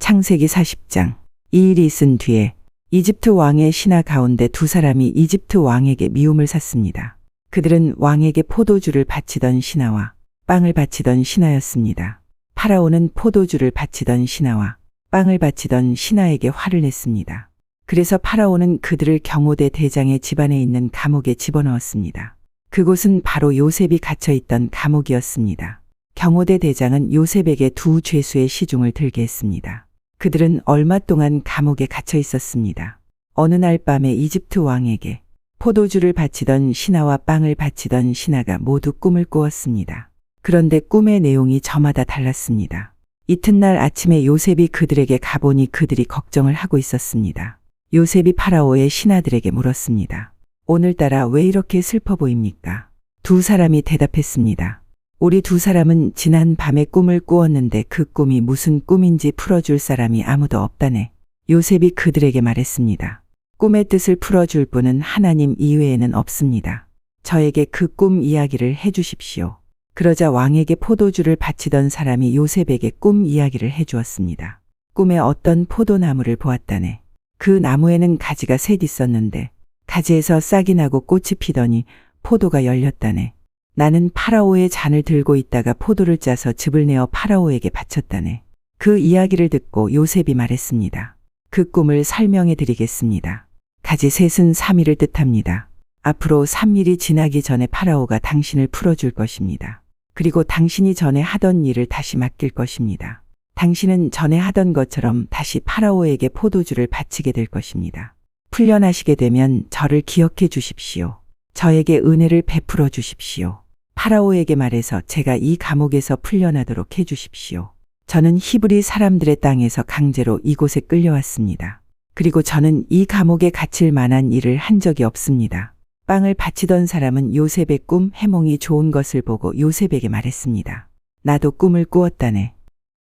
창세기 40장. 이 일이 있은 뒤에 이집트 왕의 신하 가운데 두 사람이 이집트 왕에게 미움을 샀습니다. 그들은 왕에게 포도주를 바치던 신하와 빵을 바치던 신하였습니다. 파라오는 포도주를 바치던 신하와 빵을 바치던 신하에게 화를 냈습니다. 그래서 파라오는 그들을 경호대 대장의 집안에 있는 감옥에 집어넣었습니다. 그곳은 바로 요셉이 갇혀 있던 감옥이었습니다. 경호대 대장은 요셉에게 두 죄수의 시중을 들게 했습니다. 그들은 얼마 동안 감옥에 갇혀 있었습니다. 어느 날 밤에 이집트 왕에게 포도주를 바치던 신하와 빵을 바치던 신하가 모두 꿈을 꾸었습니다. 그런데 꿈의 내용이 저마다 달랐습니다. 이튿날 아침에 요셉이 그들에게 가보니 그들이 걱정을 하고 있었습니다. 요셉이 파라오의 신하들에게 물었습니다. 오늘따라 왜 이렇게 슬퍼 보입니까? 두 사람이 대답했습니다. 우리 두 사람은 지난 밤에 꿈을 꾸었는데 그 꿈이 무슨 꿈인지 풀어줄 사람이 아무도 없다네. 요셉이 그들에게 말했습니다. 꿈의 뜻을 풀어줄 분은 하나님 이외에는 없습니다. 저에게 그 꿈 이야기를 해주십시오. 그러자 왕에게 포도주를 바치던 사람이 요셉에게 꿈 이야기를 해주었습니다. 꿈에 어떤 포도나무를 보았다네. 그 나무에는 가지가 셋 있었는데 가지에서 싹이 나고 꽃이 피더니 포도가 열렸다네. 나는 파라오의 잔을 들고 있다가 포도를 짜서 즙을 내어 파라오에게 바쳤다네. 그 이야기를 듣고 요셉이 말했습니다. 그 꿈을 설명해 드리겠습니다. 가지 셋은 3일을 뜻합니다. 앞으로 3일이 지나기 전에 파라오가 당신을 풀어줄 것입니다. 그리고 당신이 전에 하던 일을 다시 맡길 것입니다. 당신은 전에 하던 것처럼 다시 파라오에게 포도주를 바치게 될 것입니다. 풀려나시게 되면 저를 기억해 주십시오. 저에게 은혜를 베풀어 주십시오. 파라오에게 말해서 제가 이 감옥에서 풀려나도록 해 주십시오. 저는 히브리 사람들의 땅에서 강제로 이곳에 끌려왔습니다. 그리고 저는 이 감옥에 갇힐 만한 일을 한 적이 없습니다. 빵을 바치던 사람은 요셉의 꿈 해몽이 좋은 것을 보고 요셉에게 말했습니다. 나도 꿈을 꾸었다네.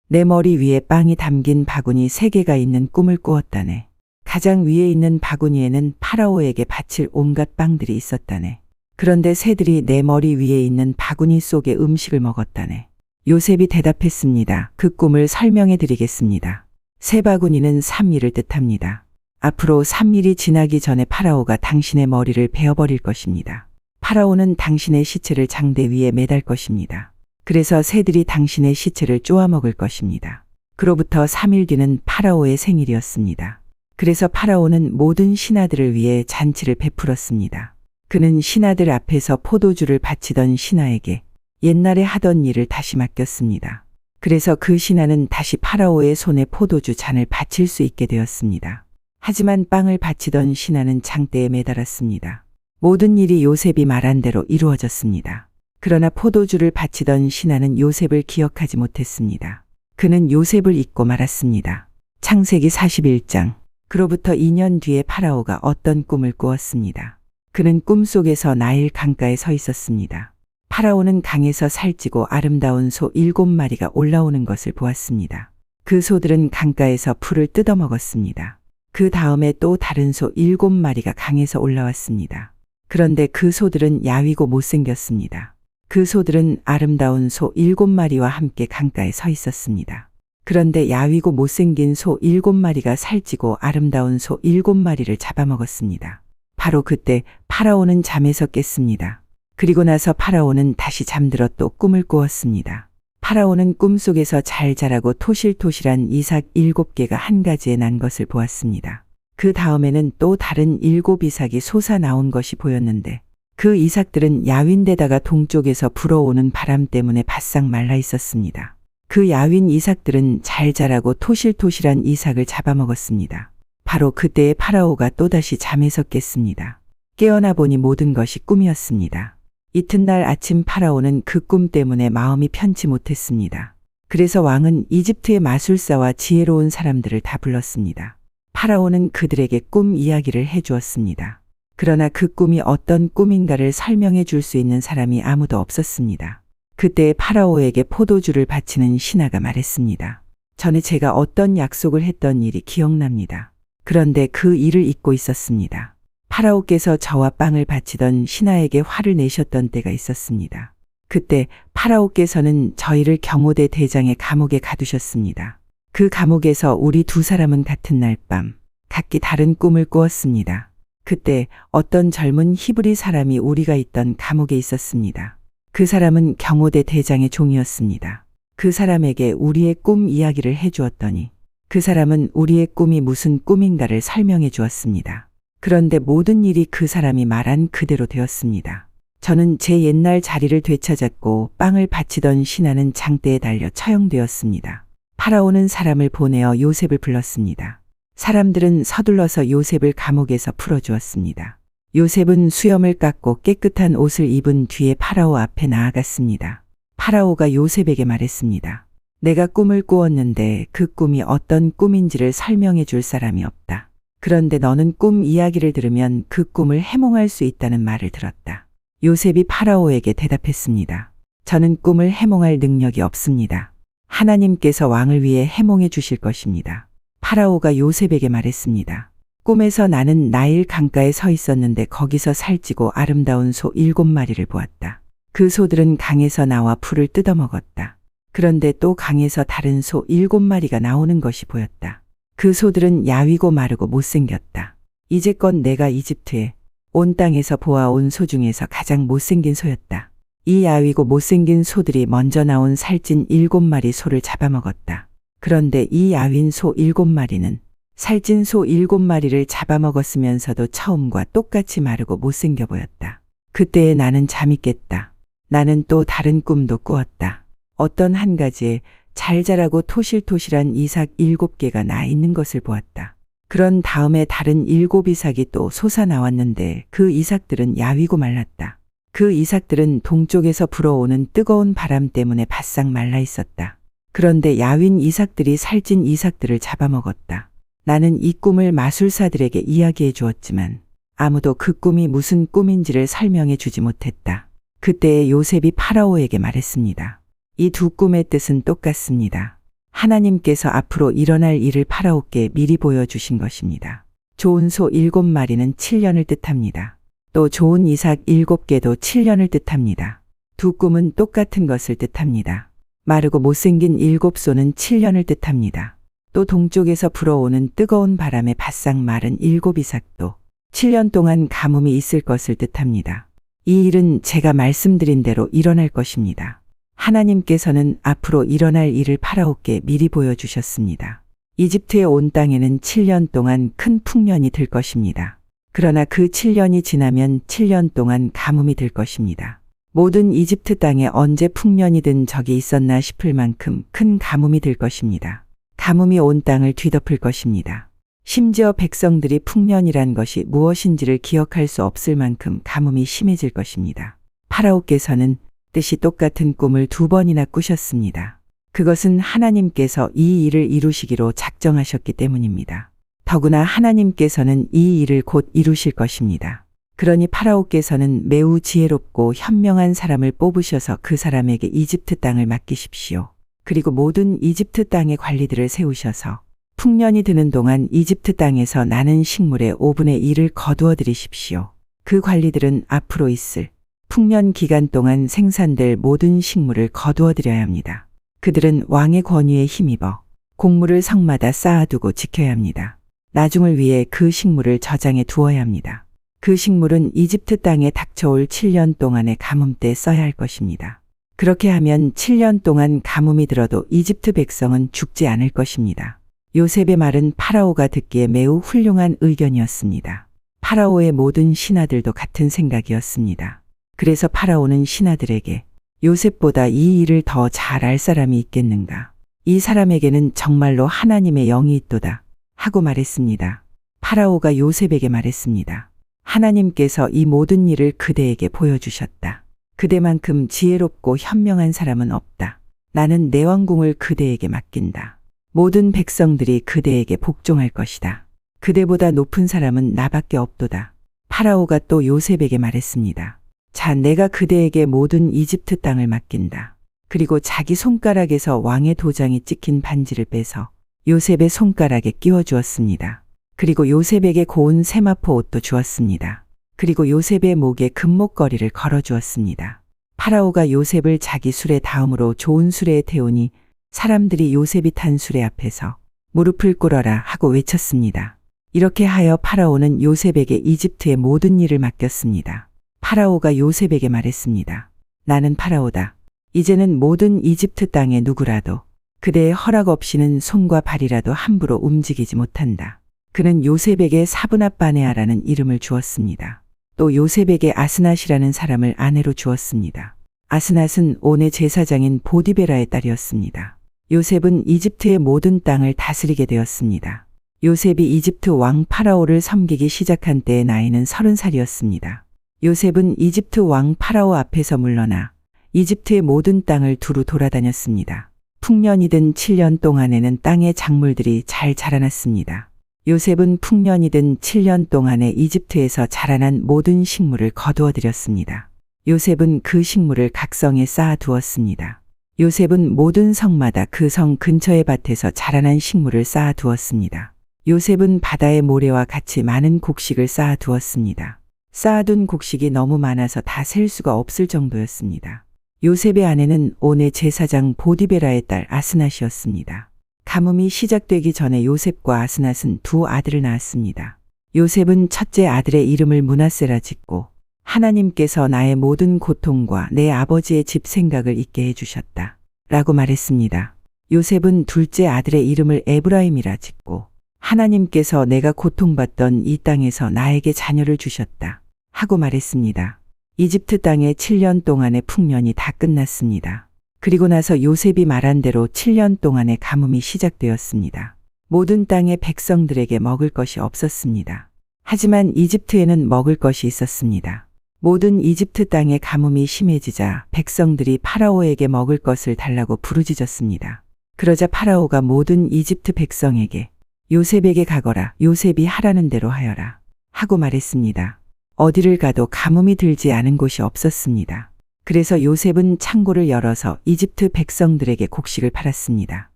내 머리 위에 빵이 담긴 바구니 3개가 있는 꿈을 꾸었다네. 가장 위에 있는 바구니에는 파라오에게 바칠 온갖 빵들이 있었다네. 그런데 새들이 내 머리 위에 있는 바구니 속에 음식을 먹었다네. 요셉이 대답했습니다. 그 꿈을 설명해 드리겠습니다. 새 바구니는 3일을 뜻합니다. 앞으로 3일이 지나기 전에 파라오가 당신의 머리를 베어버릴 것입니다. 파라오는 당신의 시체를 장대 위에 매달 것입니다. 그래서 새들이 당신의 시체를 쪼아먹을 것입니다. 그로부터 3일 뒤는 파라오의 생일이었습니다. 그래서 파라오는 모든 신하들을 위해 잔치를 베풀었습니다. 그는 신하들 앞에서 포도주를 바치던 신하에게 옛날에 하던 일을 다시 맡겼습니다. 그래서 그 신하는 다시 파라오의 손에 포도주 잔을 바칠 수 있게 되었습니다. 하지만 빵을 바치던 신하는 장대에 매달았습니다. 모든 일이 요셉이 말한 대로 이루어졌습니다. 그러나 포도주를 바치던 신하는 요셉을 기억하지 못했습니다. 그는 요셉을 잊고 말았습니다. 창세기 41장. 그로부터 2년 뒤에 파라오가 어떤 꿈을 꾸었습니다. 그는 꿈속에서 나일 강가에 서 있었습니다. 파라오는 강에서 살찌고 아름다운 소 7마리가 올라오는 것을 보았습니다. 그 소들은 강가에서 풀을 뜯어먹었습니다. 그 다음에 또 다른 소 7마리가 강에서 올라왔습니다. 그런데 그 소들은 야위고 못생겼습니다. 그 소들은 아름다운 소 7마리와 함께 강가에 서 있었습니다. 그런데 야위고 못생긴 소 7마리가 살찌고 아름다운 소 7마리를 잡아먹었습니다. 바로 그때 파라오는 잠에서 깼습니다. 그리고 나서 파라오는 다시 잠들어 또 꿈을 꾸었습니다. 파라오는 꿈속에서 잘 자라고 토실토실한 이삭 7개가 한 가지에 난 것을 보았습니다. 그 다음에는 또 다른 7 이삭이 솟아 나온 것이 보였는데 그 이삭들은 야윈데다가 동쪽에서 불어오는 바람 때문에 바싹 말라 있었습니다. 그 야윈 이삭들은 잘 자라고 토실토실한 이삭을 잡아먹었습니다. 바로 그때에 파라오가 또다시 잠에서 깼습니다. 깨어나 보니 모든 것이 꿈이었습니다. 이튿날 아침 파라오는 그 꿈 때문에 마음이 편치 못했습니다. 그래서 왕은 이집트의 마술사와 지혜로운 사람들을 다 불렀습니다. 파라오는 그들에게 꿈 이야기를 해주었습니다. 그러나 그 꿈이 어떤 꿈인가를 설명해 줄 수 있는 사람이 아무도 없었습니다. 그때 파라오에게 포도주를 바치는 신하가 말했습니다. 전에 제가 어떤 약속을 했던 일이 기억납니다. 그런데 그 일을 잊고 있었습니다. 파라오께서 저와 빵을 바치던 신하에게 화를 내셨던 때가 있었습니다. 그때 파라오께서는 저희를 경호대 대장의 감옥에 가두셨습니다. 그 감옥에서 우리 두 사람은 같은 날 밤 각기 다른 꿈을 꾸었습니다. 그때 어떤 젊은 히브리 사람이 우리가 있던 감옥에 있었습니다. 그 사람은 경호대 대장의 종이었습니다. 그 사람에게 우리의 꿈 이야기를 해주었더니 그 사람은 우리의 꿈이 무슨 꿈인가를 설명해 주었습니다. 그런데 모든 일이 그 사람이 말한 그대로 되었습니다. 저는 제 옛날 자리를 되찾았고 빵을 바치던 신하는 장대에 달려 처형되었습니다. 파라오는 사람을 보내어 요셉을 불렀습니다. 사람들은 서둘러서 요셉을 감옥에서 풀어주었습니다. 요셉은 수염을 깎고 깨끗한 옷을 입은 뒤에 파라오 앞에 나아갔습니다. 파라오가 요셉에게 말했습니다. 내가 꿈을 꾸었는데 그 꿈이 어떤 꿈인지를 설명해 줄 사람이 없다. 그런데 너는 꿈 이야기를 들으면 그 꿈을 해몽할 수 있다는 말을 들었다. 요셉이 파라오에게 대답했습니다. 저는 꿈을 해몽할 능력이 없습니다. 하나님께서 왕을 위해 해몽해 주실 것입니다. 파라오가 요셉에게 말했습니다. 꿈에서 나는 나일 강가에 서 있었는데 거기서 살찌고 아름다운 소 7마리를 보았다. 그 소들은 강에서 나와 풀을 뜯어먹었다. 그런데 또 강에서 다른 소 7마리가 나오는 것이 보였다. 그 소들은 야위고 마르고 못생겼다. 이제껏 내가 이집트에 온 땅에서 보아온 소 중에서 가장 못생긴 소였다. 이 야위고 못생긴 소들이 먼저 나온 살찐 7마리 소를 잡아먹었다. 그런데 이 야윈 소 7마리는 살찐 소 7마리를 잡아먹었으면서도 처음과 똑같이 마르고 못생겨 보였다. 그때에 나는 잠이 깼다. 나는 또 다른 꿈도 꾸었다. 어떤 한 가지에 잘 자라고 토실토실한 이삭 7개가 나 있는 것을 보았다. 그런 다음에 다른 7 이삭이 또 솟아나왔는데 그 이삭들은 야위고 말랐다. 그 이삭들은 동쪽에서 불어오는 뜨거운 바람 때문에 바싹 말라 있었다. 그런데 야윈 이삭들이 살찐 이삭들을 잡아먹었다. 나는 이 꿈을 마술사들에게 이야기해 주었지만 아무도 그 꿈이 무슨 꿈인지를 설명해 주지 못했다. 그때에 요셉이 파라오에게 말했습니다. 이 두 꿈의 뜻은 똑같습니다. 하나님께서 앞으로 일어날 일을 파라오께 미리 보여주신 것입니다. 좋은 소 7마리는 7년을 뜻합니다. 또 좋은 이삭 7개도 7년을 뜻합니다. 두 꿈은 똑같은 것을 뜻합니다. 마르고 못생긴 7소는 7년을 뜻합니다. 또 동쪽에서 불어오는 뜨거운 바람에 바싹 마른 7 이삭도 7년 동안 가뭄이 있을 것을 뜻합니다. 이 일은 제가 말씀드린 대로 일어날 것입니다. 하나님께서는 앞으로 일어날 일을 파라오께 미리 보여주셨습니다. 이집트에 온 땅에는 7년 동안 큰 풍년이 들 것입니다. 그러나 그 7년이 지나면 7년 동안 가뭄이 들 것입니다. 모든 이집트 땅에 언제 풍년이 든 적이 있었나 싶을 만큼 큰 가뭄이 들 것입니다. 가뭄이 온 땅을 뒤덮을 것입니다. 심지어 백성들이 풍년이란 것이 무엇인지를 기억할 수 없을 만큼 가뭄이 심해질 것입니다. 파라오께서는 뜻이 똑같은 꿈을 2번이나 꾸셨습니다. 그것은 하나님께서 이 일을 이루시기로 작정하셨기 때문입니다. 더구나 하나님께서는 이 일을 곧 이루실 것입니다. 그러니 파라오께서는 매우 지혜롭고 현명한 사람을 뽑으셔서 그 사람에게 이집트 땅을 맡기십시오. 그리고 모든 이집트 땅의 관리들을 세우셔서 풍년이 드는 동안 이집트 땅에서 나는 식물의 5분의 1을 거두어 들이십시오. 그 관리들은 앞으로 있을 풍년 기간 동안 생산될 모든 식물을 거두어 들여야 합니다. 그들은 왕의 권위에 힘입어 곡물을 성마다 쌓아두고 지켜야 합니다. 나중을 위해 그 식물을 저장해 두어야 합니다. 그 식물은 이집트 땅에 닥쳐올 7년 동안의 가뭄 때 써야 할 것입니다. 그렇게 하면 7년 동안 가뭄이 들어도 이집트 백성은 죽지 않을 것입니다. 요셉의 말은 파라오가 듣기에 매우 훌륭한 의견이었습니다. 파라오의 모든 신하들도 같은 생각이었습니다. 그래서 파라오는 신하들에게 요셉보다 이 일을 더 잘 알 사람이 있겠는가? 이 사람에게는 정말로 하나님의 영이 있도다 하고 말했습니다. 파라오가 요셉에게 말했습니다. 하나님께서 이 모든 일을 그대에게 보여주셨다. 그대만큼 지혜롭고 현명한 사람은 없다. 나는 내 왕궁을 그대에게 맡긴다. 모든 백성들이 그대에게 복종할 것이다. 그대보다 높은 사람은 나밖에 없도다. 파라오가 또 요셉에게 말했습니다. 자, 내가 그대에게 모든 이집트 땅을 맡긴다. 그리고 자기 손가락에서 왕의 도장이 찍힌 반지를 빼서 요셉의 손가락에 끼워 주었습니다. 그리고 요셉에게 고운 세마포 옷도 주었습니다. 그리고 요셉의 목에 금목걸이를 걸어 주었습니다. 파라오가 요셉을 자기 수레 다음으로 좋은 수레에 태우니 사람들이 요셉이 탄 수레 앞에서 무릎을 꿇어라 하고 외쳤습니다. 이렇게 하여 파라오는 요셉에게 이집트의 모든 일을 맡겼습니다. 파라오가 요셉에게 말했습니다. 나는 파라오다. 이제는 모든 이집트 땅의 누구라도 그대의 허락 없이는 손과 발이라도 함부로 움직이지 못한다. 그는 요셉에게 사브낫 바네아라는 이름을 주었습니다. 또 요셉에게 아스낫이라는 사람을 아내로 주었습니다. 아스낫은 온의 제사장인 보디베라의 딸이었습니다. 요셉은 이집트의 모든 땅을 다스리게 되었습니다. 요셉이 이집트 왕 파라오를 섬기기 시작한 때의 나이는 30살이었습니다. 요셉은 이집트 왕 파라오 앞에서 물러나 이집트의 모든 땅을 두루 돌아다녔습니다. 풍년이든 7년 동안에는 땅의 작물들이 잘 자라났습니다. 요셉은 풍년이든 7년 동안에 이집트에서 자라난 모든 식물을 거두어 들였습니다. 요셉은 그 식물을 각 성에 쌓아 두었습니다. 요셉은 모든 성마다 그 성 근처의 밭에서 자라난 식물을 쌓아 두었습니다. 요셉은 바다의 모래와 같이 많은 곡식을 쌓아 두었습니다. 쌓아둔 곡식이 너무 많아서 다 셀 수가 없을 정도였습니다. 요셉의 아내는 온의 제사장 보디베라의 딸 아스낫이었습니다. 가뭄이 시작되기 전에 요셉과 아스낫은 두 아들을 낳았습니다. 요셉은 첫째 아들의 이름을 므낫세라 짓고 하나님께서 나의 모든 고통과 내 아버지의 집 생각을 잊게 해주셨다 라고 말했습니다. 요셉은 둘째 아들의 이름을 에브라임이라 짓고 하나님께서 내가 고통받던 이 땅에서 나에게 자녀를 주셨다 하고 말했습니다. 이집트 땅의 7년 동안의 풍년이 다 끝났습니다. 그리고 나서 요셉이 말한 대로 7년 동안의 가뭄이 시작되었습니다. 모든 땅의 백성들에게 먹을 것이 없었습니다. 하지만 이집트에는 먹을 것이 있었습니다. 모든 이집트 땅의 가뭄이 심해지자 백성들이 파라오에게 먹을 것을 달라고 부르짖었습니다. 그러자 파라오가 모든 이집트 백성에게 요셉에게 가거라, 요셉이 하라는 대로 하여라 하고 말했습니다. 어디를 가도 가뭄이 들지 않은 곳이 없었습니다. 그래서 요셉은 창고를 열어서 이집트 백성들에게 곡식을 팔았습니다.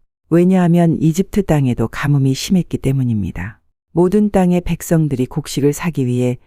왜냐하면 이집트 땅에도 가뭄이 심했기 때문입니다. 모든 땅의 백성들이 곡식을 사기 위해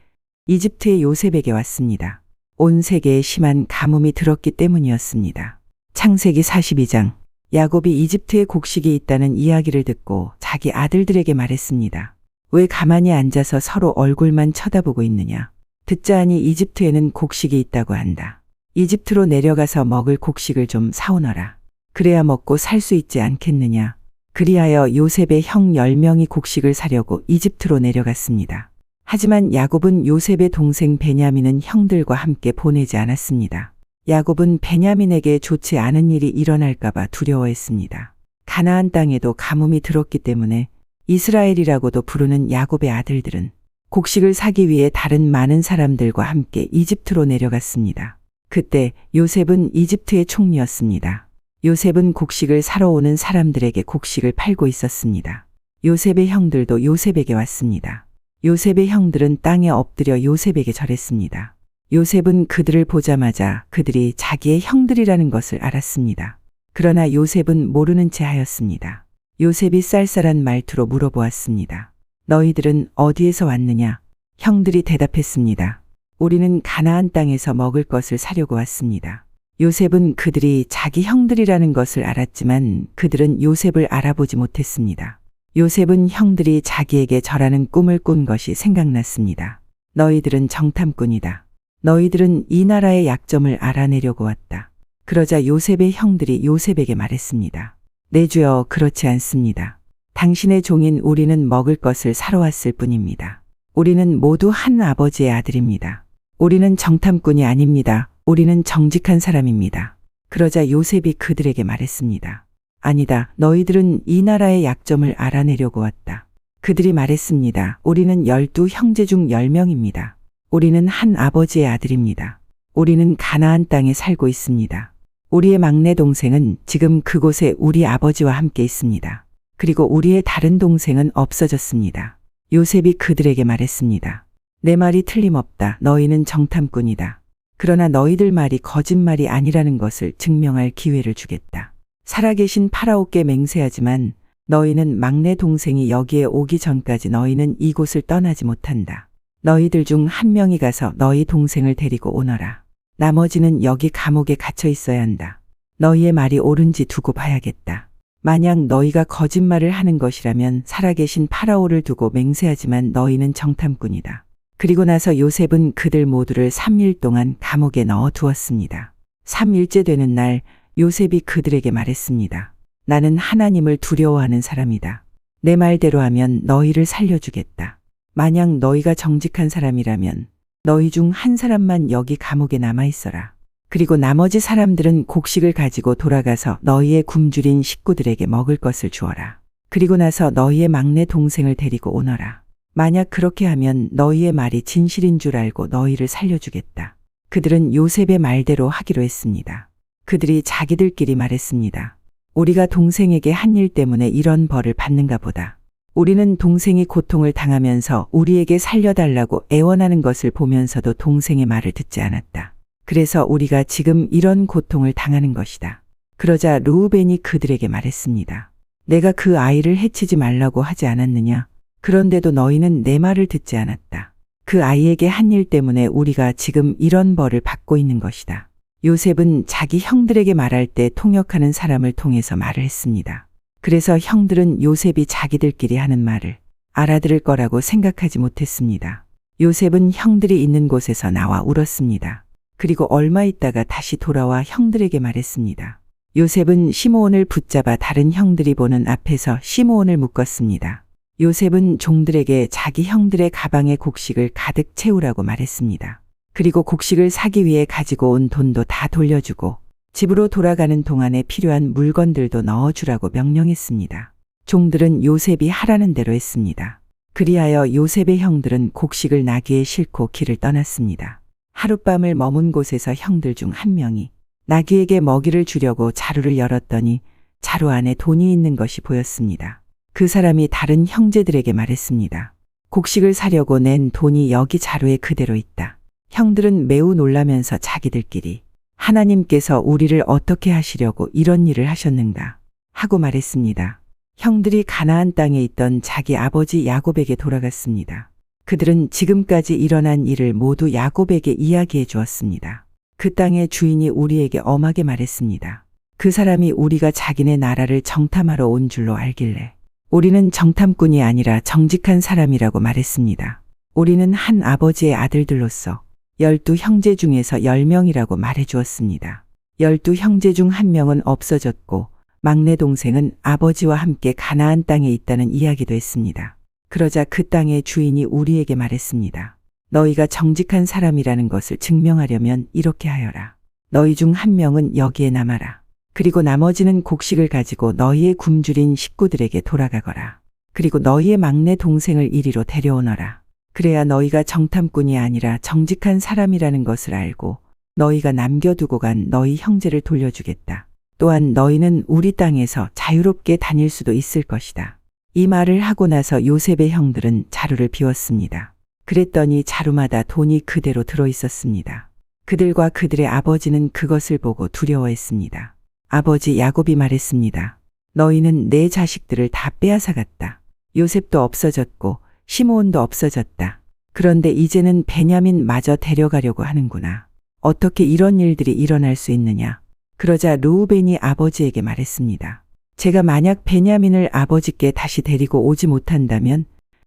이집트의 요셉에게 왔습니다. 온 세계에 심한 가뭄이 들었기 때문이었습니다. 창세기 42장. 야곱이 이집트에 곡식이 있다는 이야기를 듣고 자기 아들들에게 말했습니다. 왜 가만히 앉아서 서로 얼굴만 쳐다보고 있느냐. 듣자 하니 이집트에는 곡식이 있다고 한다. 이집트로 내려가서 먹을 곡식을 좀 사오너라. 그래야 먹고 살 수 있지 않겠느냐. 그리하여 요셉의 형 10명이 곡식을 사려고 이집트로 내려갔습니다. 하지만 야곱은 요셉의 동생 베냐민은 형들과 함께 보내지 않았습니다. 야곱은 베냐민에게 좋지 않은 일이 일어날까봐 두려워했습니다. 가나안 땅에도 가뭄이 들었기 때문에 이스라엘이라고도 부르는 야곱의 아들들은 곡식을 사기 위해 다른 많은 사람들과 함께 이집트로 내려갔습니다. 그때 요셉은 이집트의 총리였습니다. 요셉은 곡식을 사러 오는 사람들에게 곡식을 팔고 있었습니다. 요셉의 형들도 요셉에게 왔습니다. 요셉의 형들은 땅에 엎드려 요셉에게 절했습니다. 요셉은 그들을 보자마자 그들이 자기의 형들이라는 것을 알았습니다. 그러나 요셉은 모르는 채 하였습니다. 요셉이 쌀쌀한 말투로 물어보았습니다. 너희들은 어디에서 왔느냐? 형들이 대답했습니다. 우리는 가나안 땅에서 먹을 것을 사려고 왔습니다. 요셉은 그들이 자기 형들이라는 것을 알았지만 그들은 요셉을 알아보지 못했습니다. 요셉은 형들이 자기에게 절하는 꿈을 꾼 것이 생각났습니다. 너희들은 정탐꾼이다. 너희들은 이 나라의 약점을 알아내려고 왔다. 그러자 요셉의 형들이 요셉에게 말했습니다. 내 주여, 그렇지 않습니다. 당신의 종인 우리는 먹을 것을 사러 왔을 뿐입니다. 우리는 모두 한 아버지의 아들입니다. 우리는 정탐꾼이 아닙니다. 우리는 정직한 사람입니다. 그러자 요셉이 그들에게 말했습니다. 아니다. 너희들은 이 나라의 약점을 알아내려고 왔다. 그들이 말했습니다. 우리는 12 형제 중 10명입니다. 우리는 한 아버지의 아들입니다. 우리는 가나안 땅에 살고 있습니다. 우리의 막내 동생은 지금 그곳에 우리 아버지와 함께 있습니다. 그리고 우리의 다른 동생은 없어졌습니다. 요셉이 그들에게 말했습니다. 내 말이 틀림없다. 너희는 정탐꾼이다. 그러나 너희들 말이 거짓말이 아니라는 것을 증명할 기회를 주겠다. 살아계신 파라오께 맹세하지만 너희는 막내 동생이 여기에 오기 전까지 너희는 이곳을 떠나지 못한다. 너희들 중 한 명이 가서 너희 동생을 데리고 오너라. 나머지는 여기 감옥에 갇혀 있어야 한다. 너희의 말이 옳은지 두고 봐야겠다. 만약 너희가 거짓말을 하는 것이라면 살아계신 파라오를 두고 맹세하지만 너희는 정탐꾼이다. 그리고 나서 요셉은 그들 모두를 3일 동안 감옥에 넣어 두었습니다. 3일째 되는 날 요셉이 그들에게 말했습니다. 나는 하나님을 두려워하는 사람이다. 내 말대로 하면 너희를 살려주겠다. 만약 너희가 정직한 사람이라면 너희 중 한 사람만 여기 감옥에 남아 있어라. 그리고 나머지 사람들은 곡식을 가지고 돌아가서 너희의 굶주린 식구들에게 먹을 것을 주어라. 그리고 나서 너희의 막내 동생을 데리고 오너라. 만약 그렇게 하면 너희의 말이 진실인 줄 알고 너희를 살려주겠다. 그들은 요셉의 말대로 하기로 했습니다. 그들이 자기들끼리 말했습니다. 우리가 동생에게 한 일 때문에 이런 벌을 받는가 보다. 우리는 동생이 고통을 당하면서 우리에게 살려달라고 애원하는 것을 보면서도 동생의 말을 듣지 않았다. 그래서 우리가 지금 이런 고통을 당하는 것이다. 그러자 르우벤이 그들에게 말했습니다. 내가 그 아이를 해치지 말라고 하지 않았느냐? 그런데도 너희는 내 말을 듣지 않았다. 그 아이에게 한 일 때문에 우리가 지금 이런 벌을 받고 있는 것이다. 요셉은 자기 형들에게 말할 때 통역하는 사람을 통해서 말을 했습니다. 그래서 형들은 요셉이 자기들끼리 하는 말을 알아들을 거라고 생각하지 못했습니다. 요셉은 형들이 있는 곳에서 나와 울었습니다. 그리고 얼마 있다가 다시 돌아와 형들에게 말했습니다. 요셉은 시므온을 붙잡아 다른 형들이 보는 앞에서 시므온을 묶었습니다. 요셉은 종들에게 자기 형들의 가방에 곡식을 가득 채우라고 말했습니다. 그리고 곡식을 사기 위해 가지고 온 돈도 다 돌려주고 집으로 돌아가는 동안에 필요한 물건들도 넣어주라고 명령했습니다. 종들은 요셉이 하라는 대로 했습니다. 그리하여 요셉의 형들은 곡식을 나귀에 싣고 길을 떠났습니다. 하룻밤을 머문 곳에서 형들 중 한 명이 나귀에게 먹이를 주려고 자루를 열었더니 자루 안에 돈이 있는 것이 보였습니다. 그 사람이 다른 형제들에게 말했습니다. 곡식을 사려고 낸 돈이 여기 자루에 그대로 있다. 형들은 매우 놀라면서 자기들끼리 하나님께서 우리를 어떻게 하시려고 이런 일을 하셨는가 하고 말했습니다. 형들이 가나안 땅에 있던 자기 아버지 야곱에게 돌아갔습니다. 그들은 지금까지 일어난 일을 모두 야곱에게 이야기해 주었습니다. 그 땅의 주인이 우리에게 엄하게 말했습니다. 그 사람이 우리가 자기네 나라를 정탐하러 온 줄로 알길래 우리는 정탐꾼이 아니라 정직한 사람이라고 말했습니다. 우리는 한 아버지의 아들들로서 12 형제 중에서 10명이라고 말해 주었습니다. 12 형제 중 한 명은 없어졌고 막내 동생은 아버지와 함께 가나안 땅에 있다는 이야기도 했습니다. 그러자 그 땅의 주인이 우리에게 말했습니다. 너희가 정직한 사람이라는 것을 증명하려면 이렇게 하여라. 너희 중 한 명은 여기에 남아라. 그리고 나머지는 곡식을 가지고 너희의 굶주린 식구들에게 돌아가거라. 그리고 너희의 막내 동생을 이리로 데려오너라. 그래야 너희가 정탐꾼이 아니라 정직한 사람이라는 것을 알고 너희가 남겨두고 간 너희 형제를 돌려주겠다. 또한 너희는 우리 땅에서 자유롭게 다닐 수도 있을 것이다. 이 말을 하고 나서 요셉의 형들은 자루를 비웠습니다. 그랬더니 자루마다 돈이 그대로 들어 있었습니다. 그들과 그들의 아버지는 그것을 보고 두려워했습니다. 아버지 야곱이 말했습니다. 너희는 내 자식들을 다 빼앗아갔다. 요셉도 없어졌고 시므온도 없어졌다. 그런데 이제는 베냐민 마저 데려가려고 하는구나. 어떻게 이런 일들이 일어날 수 있느냐. 그러자 르우벤이 아버지에게 말했습니다. 제가 만약 베냐민을 아버지께 다시 데리고 오지 못한다면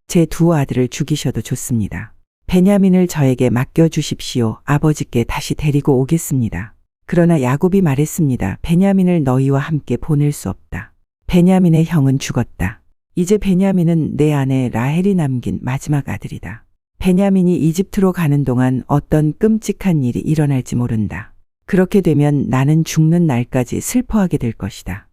제 두 아들을 죽이셔도 좋습니다. 베냐민을 저에게 맡겨주십시오. 아버지께 다시 데리고 오겠습니다. 그러나 야곱이 말했습니다. 베냐민을 너희와 함께 보낼 수 없다. 베냐민의 형은 죽었다. 이제 베냐민은 내 아내 라헬이 남긴 마지막 아들이다. 베냐민이 이집트로 가는 동안 어떤 끔찍한 일이 일어날지 모른다. 그렇게 되면 나는 죽는 날까지 슬퍼하게 될 것이다.